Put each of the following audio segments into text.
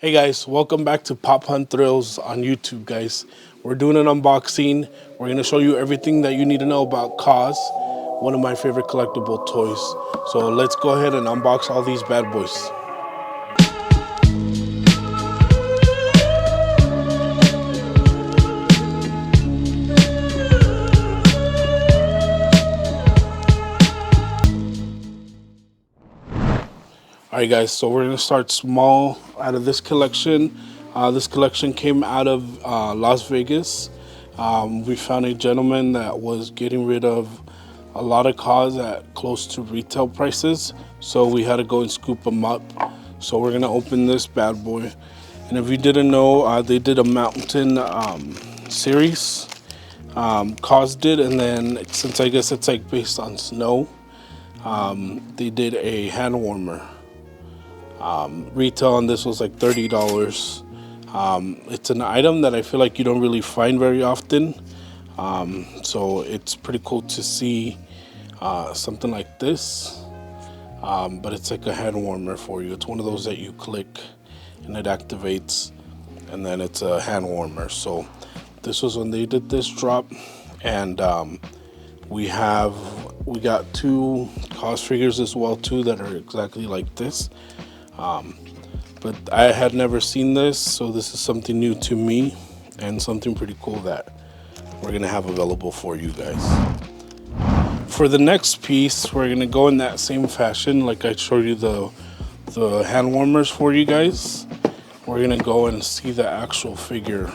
Hey guys, welcome back to Pop Hunt Thrills on YouTube, guys. We're doing an unboxing. We're gonna show you everything that you need to know about KAWS, one of my favorite collectible toys. So let's go ahead and unbox all these bad boys. All right, guys, so we're gonna start small out of this collection. This collection came out of Las Vegas. We found a gentleman that was getting rid of a lot of KAWS at close to retail prices, so we had to go and scoop them up. So we're gonna open this bad boy. And if you didn't know, they did a mountain series. KAWS did, and then since I guess it's like based on snow, they did a hand warmer. Retail on this was like $30. It's an item that I feel like you don't really find very often, so it's pretty cool to see something like this, but it's like a hand warmer for you. It's one of those that you click and it activates, and then it's a hand warmer. So this was when they did this drop, and we got two KAWS figures as well too that are exactly like this. But I had never seen this, so this is something new to me and something pretty cool that we're gonna have available for you guys. For the next piece, we're gonna go in that same fashion like I showed you the hand warmers for you guys. We're gonna go and see the actual figure.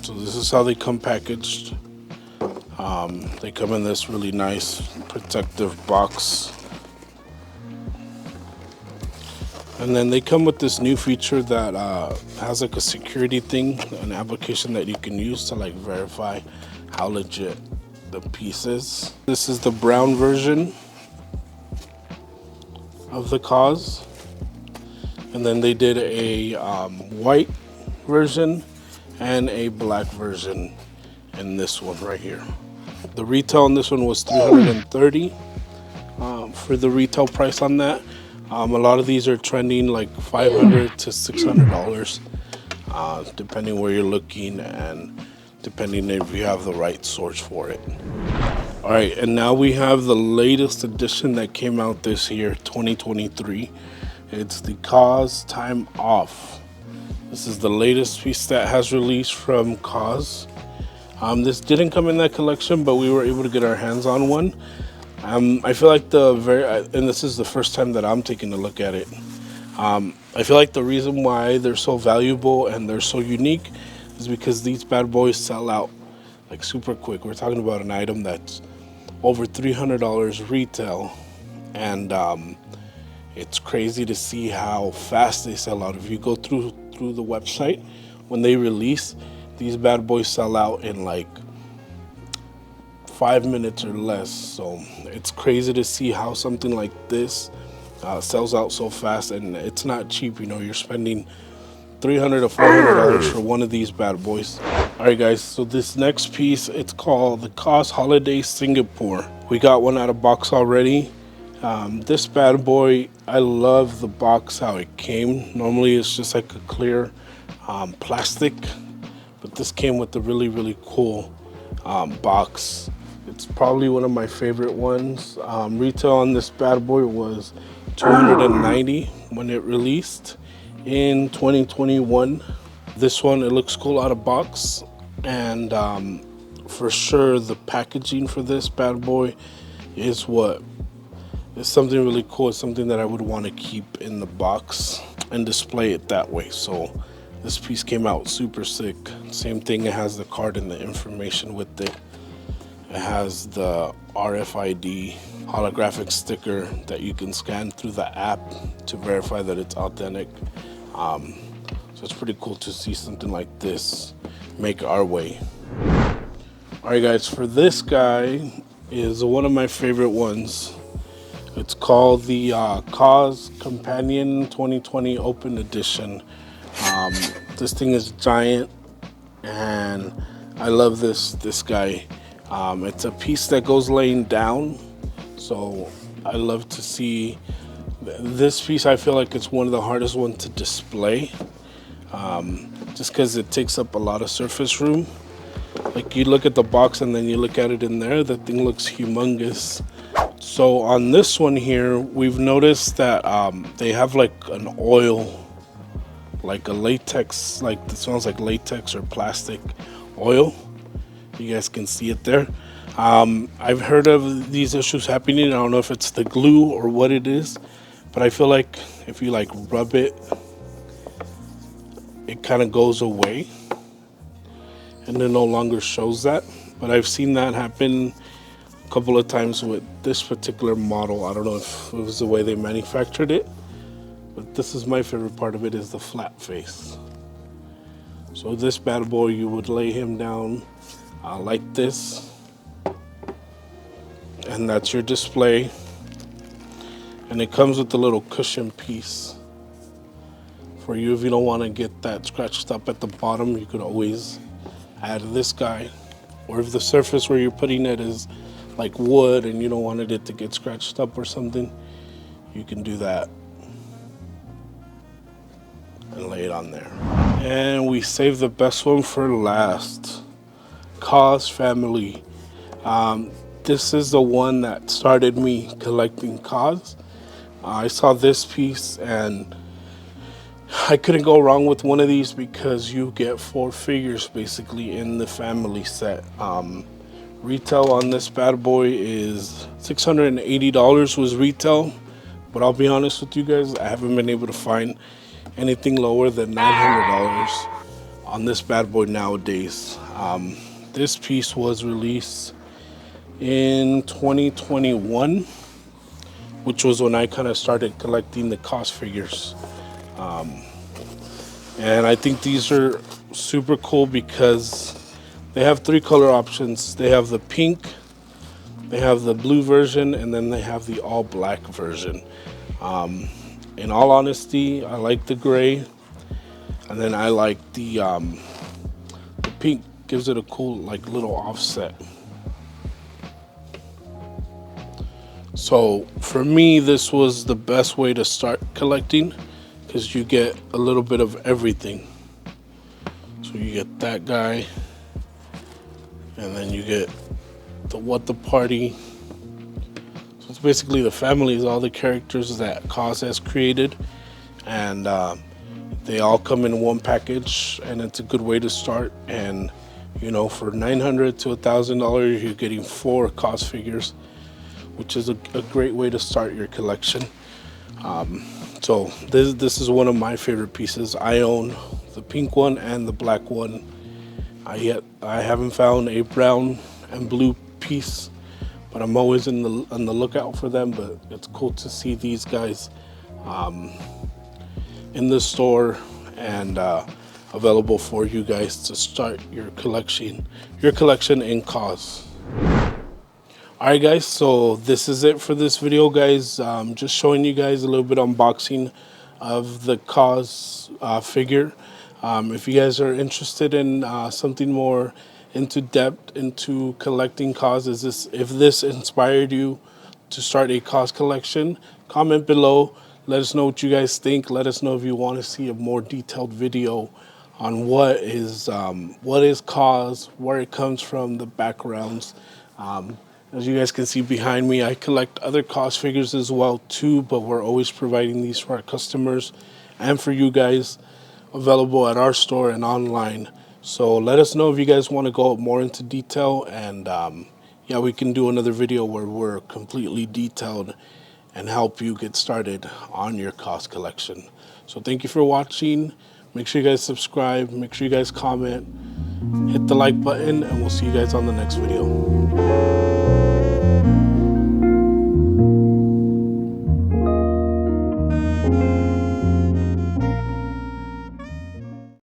So this is how they come packaged. They come in this really nice protective box. And then they come with this new feature that has like a security thing, an application that you can use to like verify how legit the piece is. This is the brown version of the KAWS. And then they did a white version and a black version in this one right here. The retail on this one was $330 for the retail price on that. A lot of these are trending like $500 to $600, depending where you're looking and depending if you have the right source for it. All right, and now we have the latest edition that came out this year, 2023. It's the KAWS Time Off. This is the latest piece that has released from KAWS. This didn't come in that collection, but we were able to get our hands on one. I feel like and this is the first time that I'm taking a look at it. I feel like the reason why they're so valuable and they're so unique is because these bad boys sell out like super quick. We're talking about an item that's over $300 retail, and it's crazy to see how fast they sell out. If you go through the website, when they release, these bad boys sell out in like 5 minutes or less. So it's crazy to see how something like this sells out so fast, and it's not cheap. You know, you're spending $300 to $400 for one of these bad boys. All right, guys, so this next piece, it's called the KAWS Holiday Singapore. We got one out of box already. This bad boy, I love the box, how it came. Normally it's just like a clear plastic, but this came with a really cool box. It's probably one of my favorite ones. Retail on this bad boy was $290 when it released in 2021. This one, it looks cool out of box, and for sure the packaging for this bad boy is something really cool. It's something that I would want to keep in the box and display it that way. So this piece came out super sick. Same thing, it has the card and the information with it. It has the RFID holographic sticker that you can scan through the app to verify that it's authentic. So it's pretty cool to see something like this make our way. All right, guys, for this guy is one of my favorite ones. It's called the KAWS Companion 2020 Open Edition. This thing is giant, and I love this guy. It's a piece that goes laying down, so I love to see This piece, I feel like it's one of the hardest ones to display, just because it takes up a lot of surface room. Like you look at the box and then you look at it in there, the thing looks humongous. So on this one here, we've noticed that they have like an oil, like a latex, like it smells like latex or plastic oil. You guys can see it there. I've heard of these issues happening. I don't know if it's the glue or what it is, but I feel like if you like rub it, it kind of goes away and it no longer shows that. But I've seen that happen a couple of times with this particular model. I don't know if it was the way they manufactured it, but this is my favorite part of it, is the flat face. So this bad boy, you would lay him down like this, and that's your display. And it comes with a little cushion piece for you. If you don't want to get that scratched up at the bottom, you could always add this guy. Or if the surface where you're putting it is like wood and you don't want it to get scratched up or something, you can do that and lay it on there. And we saved the best one for last. KAWS family. This is the one that started me collecting KAWS. I saw this piece and I couldn't go wrong with one of these because you get 4 figures basically in the family set. Retail on this bad boy is $680 was retail, but I'll be honest with you guys, I haven't been able to find anything lower than $900 on this bad boy nowadays. This piece was released in 2021, which was when I kind of started collecting the KAWS figures. And I think these are super cool because they have 3 color options. They have the pink, they have the blue version, and then they have the all black version. In all honesty, I like the gray, and then I like the pink. Gives it a cool like little offset. So for me, this was the best way to start collecting because you get a little bit of everything. So you get that guy, and then you get the What the Party. So it's basically the family is all the characters that KAWS has created, and they all come in one package, and it's a good way to start. And you know, for $900 to $1,000, you're getting 4 KAWS figures, which is a great way to start your collection. So this is one of my favorite pieces. I own the pink one and the black one. I haven't found a brown and blue piece, but I'm always on the lookout for them. But it's cool to see these guys in the store and available for you guys to start your collection in KAWS. Alright guys, so this is it for this video, guys. Just showing you guys a little bit unboxing of the KAWS figure. If you guys are interested in something more into depth into collecting KAWS, if this inspired you to start a KAWS collection, comment below. Let us know what you guys think. Let us know if you want to see a more detailed video on what is KAWS, where it comes from, the backgrounds. As you guys can see behind me, I collect other KAWS figures as well too, but we're always providing these for our customers and for you guys, available at our store and online. So let us know if you guys want to go more into detail, and yeah, we can do another video where we're completely detailed and help you get started on your KAWS collection. So thank you for watching. Make sure you guys subscribe, make sure you guys comment, hit the like button, and we'll see you guys on the next video.